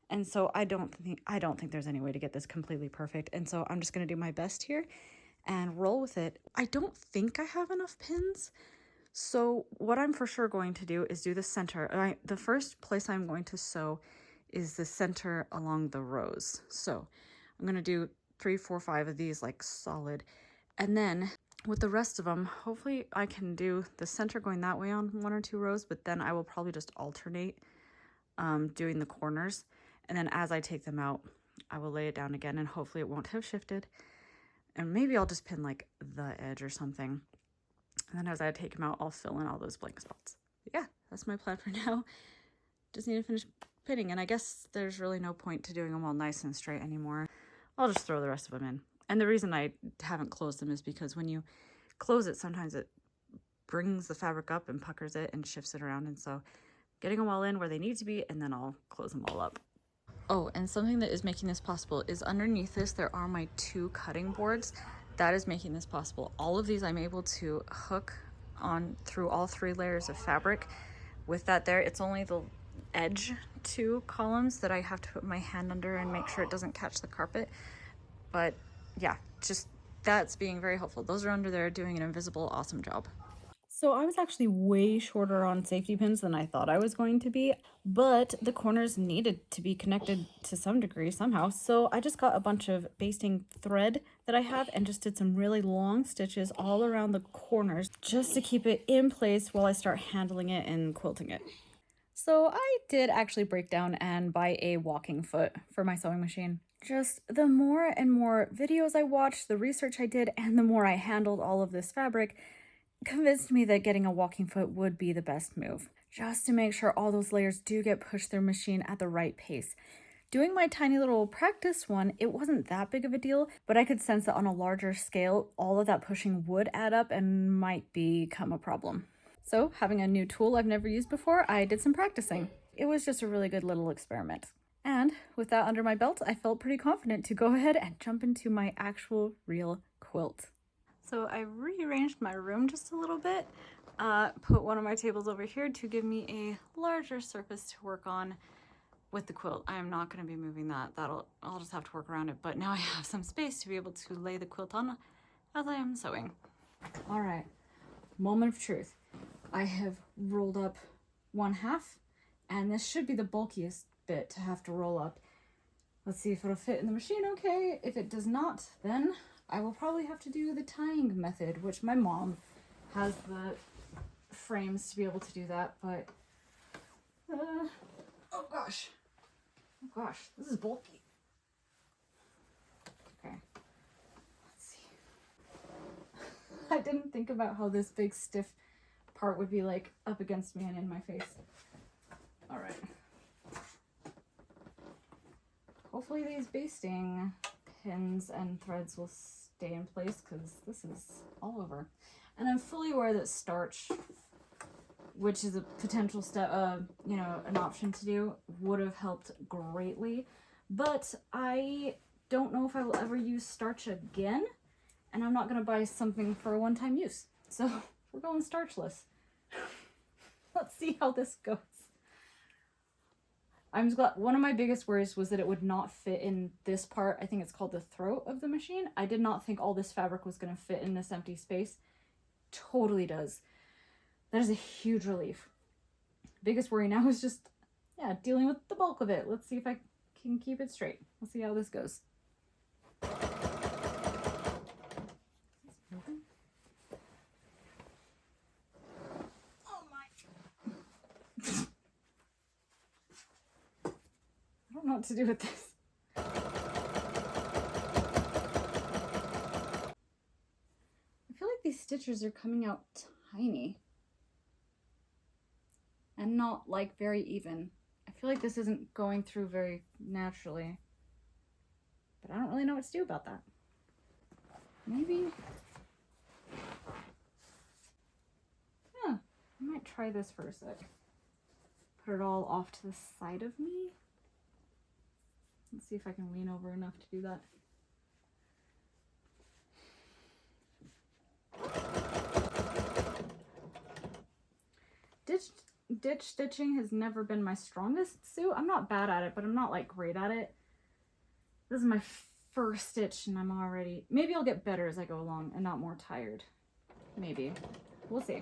And so I don't think there's any way to get this completely perfect. And so I'm just going to do my best here and roll with it. I don't think I have enough pins. So what I'm for sure going to do is do the center. The first place I'm going to sew is the center along the rows. So I'm going to do 3, 4, 5 of these like solid. And then with the rest of them, hopefully I can do the center going that way on 1 or 2 rows, but then I will probably just alternate doing the corners. And then as I take them out, I will lay it down again and hopefully it won't have shifted. And maybe I'll just pin like the edge or something. And then as I take them out, I'll fill in all those blank spots. But yeah, that's my plan for now. Just need to finish pinning. And I guess there's really no point to doing them all nice and straight anymore. I'll just throw the rest of them in. And the reason I haven't closed them is because when you close it, sometimes it brings the fabric up and puckers it and shifts it around. And so getting them all in where they need to be, and then I'll close them all up. Oh, and something that is making this possible is underneath this, there are my 2 cutting boards. That is making this possible. All of these I'm able to hook on through all 3 layers of fabric. With that there, it's only the edge 2 columns that I have to put my hand under and make sure it doesn't catch the carpet. But yeah, just that's being very helpful. Those are under there doing an invisible awesome job. So I was actually way shorter on safety pins than I thought I was going to be, but the corners needed to be connected to some degree somehow. So I just got a bunch of basting thread that I have and just did some really long stitches all around the corners just to keep it in place while I start handling it and quilting it. So I did actually break down and buy a walking foot for my sewing machine. Just the more and more videos I watched, the research I did, and the more I handled all of this fabric convinced me that getting a walking foot would be the best move, just to make sure all those layers do get pushed through machine at the right pace. Doing my tiny little practice one, it wasn't that big of a deal, but I could sense that on a larger scale, all of that pushing would add up and might become a problem. So, having a new tool I've never used before, I did some practicing. It was just a really good little experiment. And with that under my belt, I felt pretty confident to go ahead and jump into my actual real quilt. So I rearranged my room just a little bit, put one of my tables over here to give me a larger surface to work on with the quilt. I am not going to be moving that. I'll just have to work around it, but now I have some space to be able to lay the quilt on as I am sewing. All right, moment of truth. I have rolled up 1/2, and this should be the bulkiest bit to have to roll up. Let's see if it'll fit in the machine okay. If it does not, then I will probably have to do the tying method, which my mom has the frames to be able to do that, but oh gosh, this is bulky. Okay, let's see. I didn't think about how this big stiff part would be like up against me and in my face. All right. Hopefully these basting pins and threads will stay in place because this is all over. And I'm fully aware that starch, which is a potential step, an option to do, would have helped greatly. But I don't know if I will ever use starch again, and I'm not going to buy something for a one-time use. So we're going starchless. Let's see how this goes. I'm glad. One of my biggest worries was that it would not fit in this part. I think it's called the throat of the machine. I did not think all this fabric was going to fit in this empty space. Totally does. That is a huge relief. Biggest worry now is just, dealing with the bulk of it. Let's see if I can keep it straight. We'll see how this goes. Oh my. I don't know what to do with this. I feel like these stitches are coming out tiny and not like very even. I feel like this isn't going through very naturally, but I don't really know what to do about that. Maybe, I might try this for a sec. Put it all off to the side of me. Let's see if I can lean over enough to do that. Ditch stitching has never been my strongest suit. I'm not bad at it, but I'm not like great at it. This is my first stitch and I'm already, maybe I'll get better as I go along and not more tired. Maybe. We'll see.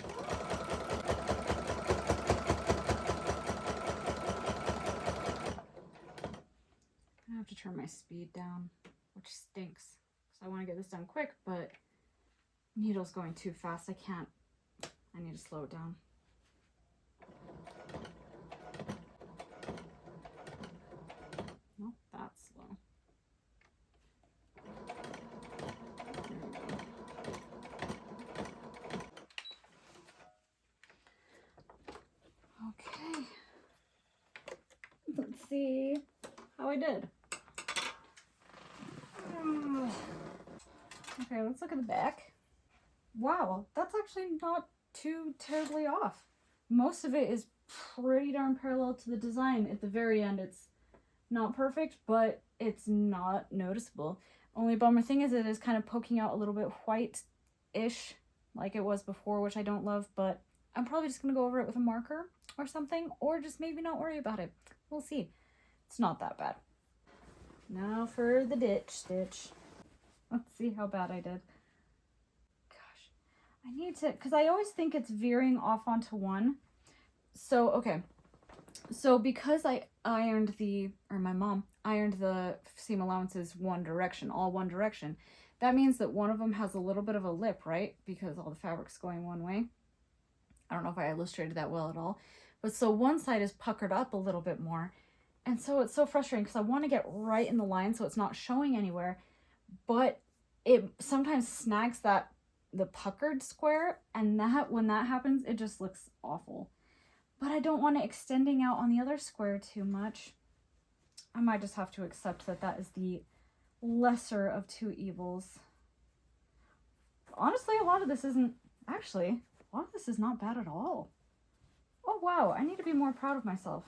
I have to turn my speed down, which stinks. So I want to get this done quick, but needle's going too fast. I need to slow it down. Not that slow. Okay. Let's see how I did. Okay, let's look at the back. Wow, that's actually not too terribly off. Most of it is pretty darn parallel to the design. At the very end, it's not perfect, but it's not noticeable. Only bummer thing is it is kind of poking out a little bit white-ish like it was before, which I don't love, but I'm probably just going to go over it with a marker or something, or just maybe not worry about it. We'll see. It's not that bad. Now for the ditch stitch. Let's see how bad I did. Gosh, I need to, because I always think it's veering off onto one. So, okay. So because my mom ironed the seam allowances one direction, all one direction, that means that one of them has a little bit of a lip, right? Because all the fabric's going one way. I don't know if I illustrated that well at all. But so one side is puckered up a little bit more. And so it's so frustrating because I want to get right in the line so it's not showing anywhere. But it sometimes snags the puckered square, and that when that happens, it just looks awful. But I don't want it extending out on the other square too much. I might just have to accept that that is the lesser of two evils. Honestly, a lot of this isn't, actually, a lot of this is not bad at all. Oh wow, I need to be more proud of myself.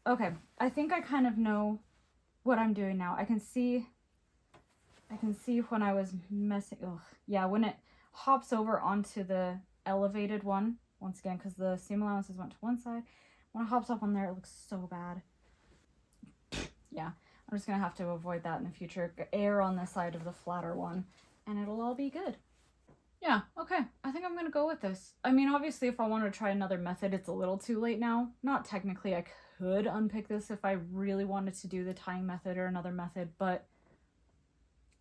Okay, I think I kind of know what I'm doing now. I can see when I was messing, yeah, when it hops over onto the elevated one, once again, because the seam allowances went to one side. When it hops up on there, it looks so bad. Yeah, I'm just gonna have to avoid that in the future. Err on the side of the flatter one, and it'll all be good. Yeah, okay, I think I'm gonna go with this. I mean, obviously, if I want to try another method, it's a little too late now. Not technically, I could unpick this if I really wanted to do the tying method or another method, but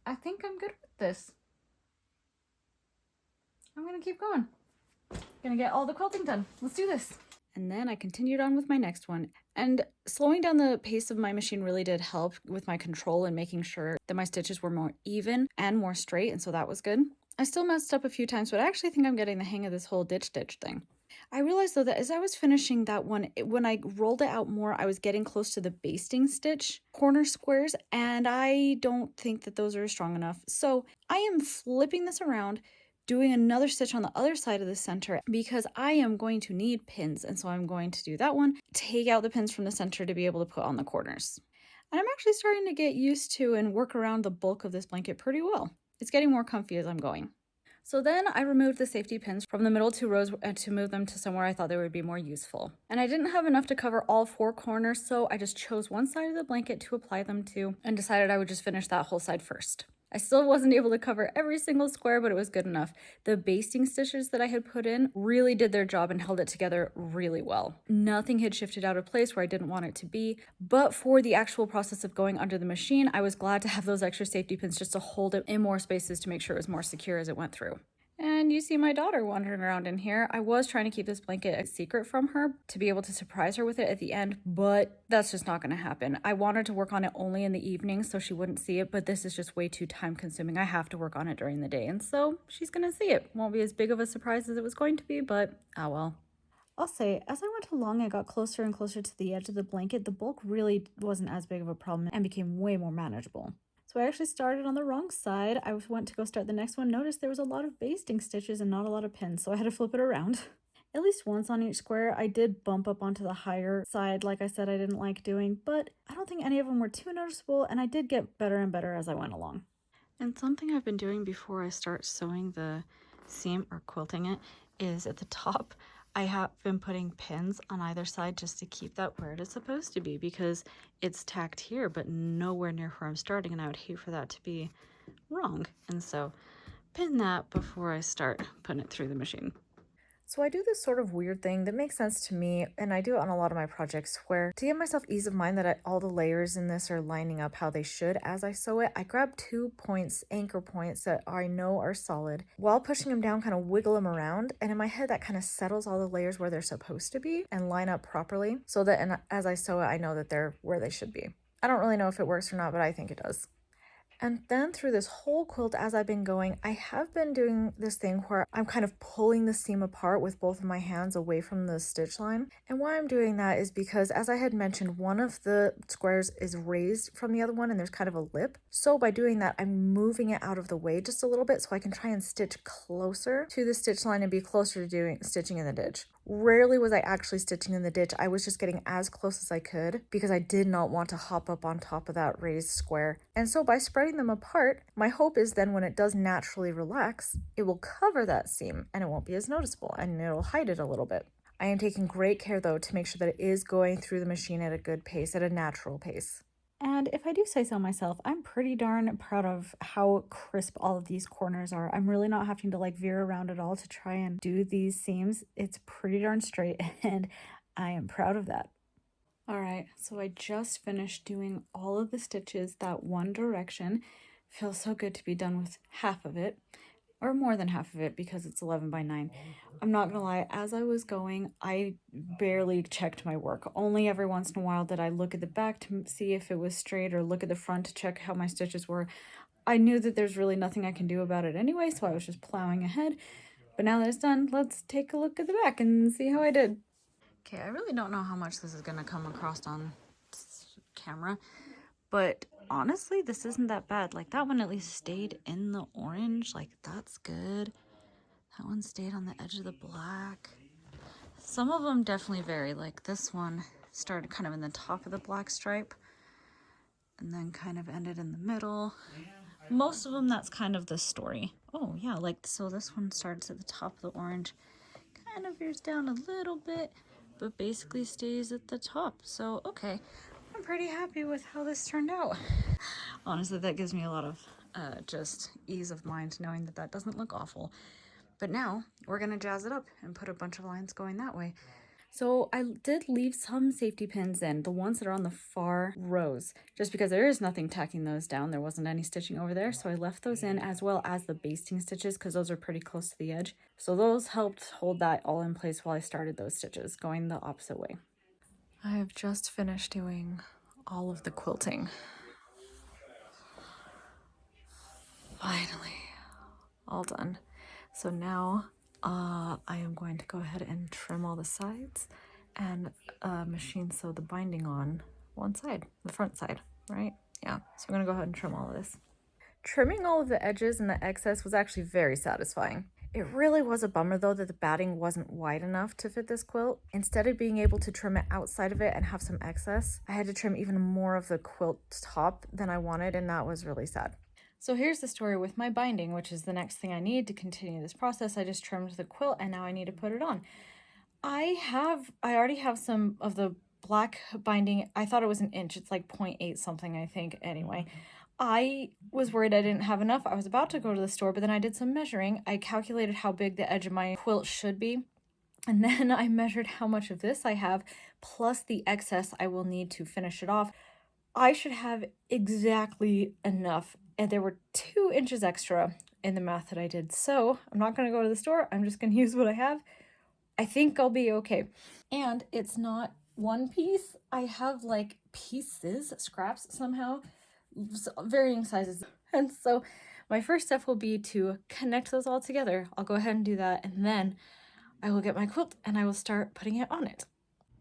I think I'm good with this. I'm gonna keep going. Gonna get all the quilting done. Let's do this. And then I continued on with my next one. And slowing down the pace of my machine really did help with my control and making sure that my stitches were more even and more straight, and so that was good. I still messed up a few times, but I actually think I'm getting the hang of this whole ditch stitch thing. I realized though that as I was finishing that one, when I rolled it out more, I was getting close to the basting stitch corner squares, and I don't think that those are strong enough. So I am flipping this around, doing another stitch on the other side of the center because I am going to need pins, and so I'm going to do that one, take out the pins from the center to be able to put on the corners. And I'm actually starting to get used to and work around the bulk of this blanket pretty well. It's getting more comfy as I'm going. So then I removed the safety pins from the middle two rows to move them to somewhere I thought they would be more useful. And I didn't have enough to cover all four corners, so I just chose one side of the blanket to apply them to and decided I would just finish that whole side first. I still wasn't able to cover every single square, but it was good enough. The basting stitches that I had put in really did their job and held it together really well. Nothing had shifted out of place where I didn't want it to be, but for the actual process of going under the machine, I was glad to have those extra safety pins just to hold it in more spaces to make sure it was more secure as it went through. And you see my daughter wandering around in here. I was trying to keep this blanket a secret from her to be able to surprise her with it at the end, but that's just not going to happen. I wanted to work on it only in the evening so she wouldn't see it, but this is just way too time consuming. I have to work on it during the day, and so she's going to see it. Won't be as big of a surprise as it was going to be, but oh well. I'll say, as I went along, I got closer and closer to the edge of the blanket. The bulk really wasn't as big of a problem and became way more manageable. So I actually started on the wrong side. I went to go start the next one. Noticed there was a lot of basting stitches and not a lot of pins, so I had to flip it around. At least once on each square, I did bump up onto the higher side, like I said I didn't like doing, but I don't think any of them were too noticeable, and I did get better and better as I went along. And something I've been doing before I start sewing the seam or quilting it is at the top, I have been putting pins on either side just to keep that where it is supposed to be, because it's tacked here but nowhere near where I'm starting, and I would hate for that to be wrong. And so pin that before I start putting it through the machine. So I do this sort of weird thing that makes sense to me, and I do it on a lot of my projects, where to give myself ease of mind that all the layers in this are lining up how they should as I sew it, I grab 2 points, anchor points that I know are solid. While pushing them down, kind of wiggle them around, and in my head that kind of settles all the layers where they're supposed to be and line up properly, so that as I sew it, I know that they're where they should be. I don't really know if it works or not, but I think it does. And then through this whole quilt as I've been going, I have been doing this thing where I'm kind of pulling the seam apart with both of my hands away from the stitch line. And why I'm doing that is because, as I had mentioned, one of the squares is raised from the other one and there's kind of a lip. So by doing that, I'm moving it out of the way just a little bit so I can try and stitch closer to the stitch line and be closer to stitching in the ditch. Rarely was I actually stitching in the ditch. I was just getting as close as I could because I did not want to hop up on top of that raised square. And so by spreading them apart, my hope is then when it does naturally relax, it will cover that seam and it won't be as noticeable and it'll hide it a little bit. I am taking great care though to make sure that it is going through the machine at a good pace, at a natural pace. And if I do say so myself, I'm pretty darn proud of how crisp all of these corners are. I'm really not having to like veer around at all to try and do these seams. It's pretty darn straight and I am proud of that. All right, so I just finished doing all of the stitches that one direction. Feels so good to be done with half of it. or more than half of it because it's 11 by 9. I'm not gonna lie, as I was going, I barely checked my work. Only every once in a while did I look at the back to see if it was straight or look at the front to check how my stitches were. I knew that there's really nothing I can do about it anyway, so I was just plowing ahead. But now that it's done, let's take a look at the back and see how I did. Okay, I really don't know how much this is gonna come across on camera, but honestly, this isn't that bad. Like, that one at least stayed in the orange. Like, that's good. That one stayed on the edge of the black. Some of them definitely vary. Like, this one started kind of in the top of the black stripe and then kind of ended in the middle. Most of them, that's kind of the story. Oh yeah, like, so this one starts at the top of the orange, kind of veers down a little bit, but basically stays at the top. So, okay, I'm pretty happy with how this turned out. Honestly, that gives me a lot of just ease of mind knowing that that doesn't look awful. But now we're gonna jazz it up and put a bunch of lines going that way. So I did leave some safety pins in, the ones that are on the far rows, just because there is nothing tacking those down. There wasn't any stitching over there, so I left those in, as well as the basting stitches, because those are pretty close to the edge. So those helped hold that all in place while I started those stitches, going the opposite way. I have just finished doing all of the quilting. Finally, all done. So now I am going to go ahead and trim all the sides and machine sew the binding on one side, the front side, right? Yeah, so I'm gonna go ahead and trim all of this. Trimming all of the edges and the excess was actually very satisfying. It really was a bummer though that the batting wasn't wide enough to fit this quilt. Instead of being able to trim it outside of it and have some excess, I had to trim even more of the quilt top than I wanted, and that was really sad. So here's the story with my binding, which is the next thing I need to continue this process. I just trimmed the quilt and now I need to put it on. I already have some of the black binding. I thought it was an inch. It's like 0.8 something, I think. Anyway, I was worried I didn't have enough. I was about to go to the store, but then I did some measuring. I calculated how big the edge of my quilt should be. And then I measured how much of this I have, plus the excess I will need to finish it off. I should have exactly enough. And there were 2 inches extra in the math that I did. So I'm not going to go to the store. I'm just going to use what I have. I think I'll be okay. And it's not one piece. I have like pieces, scraps somehow, varying sizes. And so my first step will be to connect those all together. I'll go ahead and do that, and then I will get my quilt and I will start putting it on it.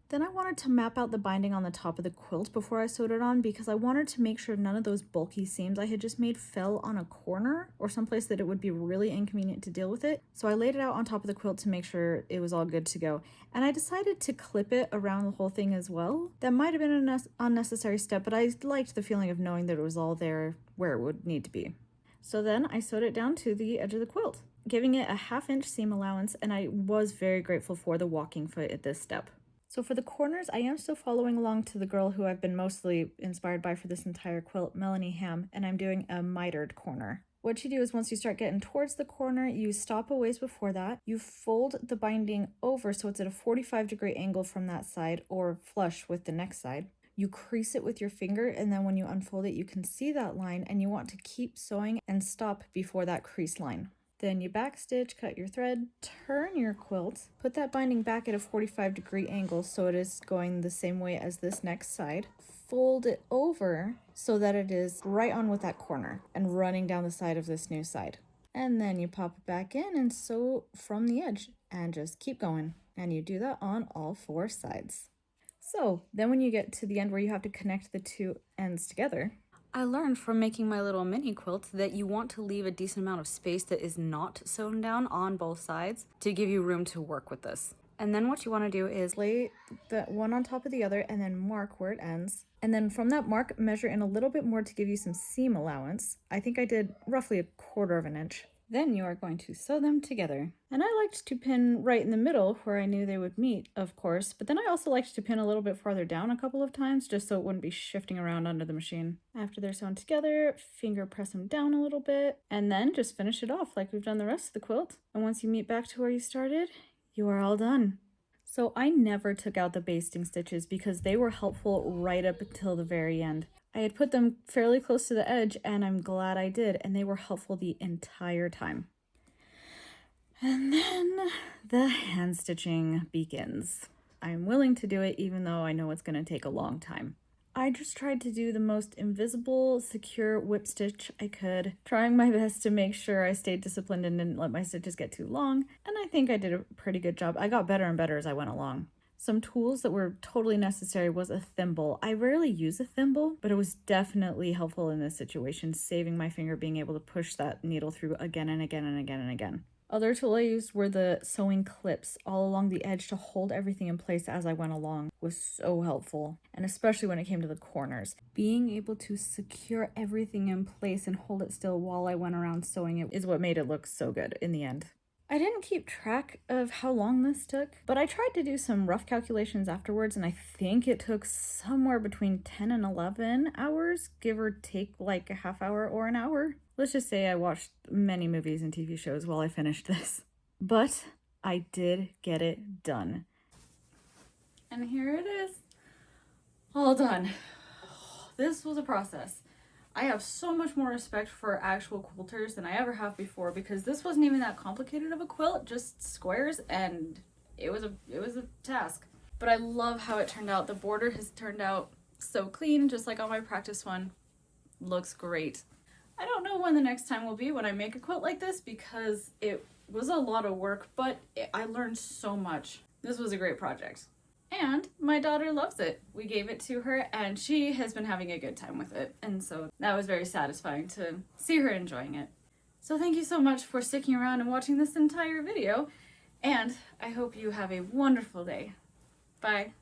Then I wanted to map out the binding on the top of the quilt before I sewed it on, because I wanted to make sure none of those bulky seams I had just made fell on a corner or someplace that it would be really inconvenient to deal with it. So I laid it out on top of the quilt to make sure it was all good to go. And I decided to clip it around the whole thing as well. That might have been an unnecessary step, but I liked the feeling of knowing that it was all there where it would need to be. So then I sewed it down to the edge of the quilt, giving it a 1/2 inch seam allowance, and I was very grateful for the walking foot at this step. So for the corners, I am still following along to the girl who I've been mostly inspired by for this entire quilt, Melanie Ham, and I'm doing a mitered corner. What you do is once you start getting towards the corner, you stop a ways before that, you fold the binding over so it's at a 45-degree angle from that side or flush with the next side. You crease it with your finger, and then when you unfold it, you can see that line, and you want to keep sewing and stop before that crease line. Then you backstitch, cut your thread, turn your quilt, put that binding back at a 45-degree angle so it is going the same way as this next side. Fold it over so that it is right on with that corner and running down the side of this new side. And then you pop it back in and sew from the edge and just keep going. And you do that on all 4 sides. So then when you get to the end where you have to connect the 2 ends together, I learned from making my little mini quilt that you want to leave a decent amount of space that is not sewn down on both sides to give you room to work with this. And then what you want to do is lay the one on top of the other and then mark where it ends. And then from that mark, measure in a little bit more to give you some seam allowance. I think I did roughly 1/4 inch. Then you are going to sew them together. And I liked to pin right in the middle where I knew they would meet, of course, but then I also liked to pin a little bit farther down a couple of times just so it wouldn't be shifting around under the machine. After they're sewn together, finger press them down a little bit, and then just finish it off like we've done the rest of the quilt. And once you meet back to where you started, you are all done. So I never took out the basting stitches because they were helpful right up until the very end. I had put them fairly close to the edge, and I'm glad I did, and they were helpful the entire time. And then the hand stitching begins. I'm willing to do it even though I know it's going to take a long time. I just tried to do the most invisible, secure whip stitch I could, trying my best to make sure I stayed disciplined and didn't let my stitches get too long, and I think I did a pretty good job. I got better and better as I went along. Some tools that were totally necessary was a thimble. I rarely use a thimble, but it was definitely helpful in this situation, saving my finger being able to push that needle through again and again and again and again. Other tool I used were the sewing clips all along the edge to hold everything in place as I went along. Was so helpful, and especially when it came to the corners. Being able to secure everything in place and hold it still while I went around sewing it is what made it look so good in the end. I didn't keep track of how long this took, but I tried to do some rough calculations afterwards, and I think it took somewhere between 10 and 11 hours, give or take like a half hour or an hour. Let's just say I watched many movies and TV shows while I finished this. But I did get it done. And here it is, all done. This was a process. I have so much more respect for actual quilters than I ever have before, because this wasn't even that complicated of a quilt, just squares, and it was a task. But I love how it turned out. The border has turned out so clean, just like on my practice one. Looks great. I don't know when the next time will be when I make a quilt like this, because it was a lot of work, but I learned so much. This was a great project. And my daughter loves it. We gave it to her and she has been having a good time with it. And so that was very satisfying to see her enjoying it. So thank you so much for sticking around and watching this entire video. And I hope you have a wonderful day. Bye.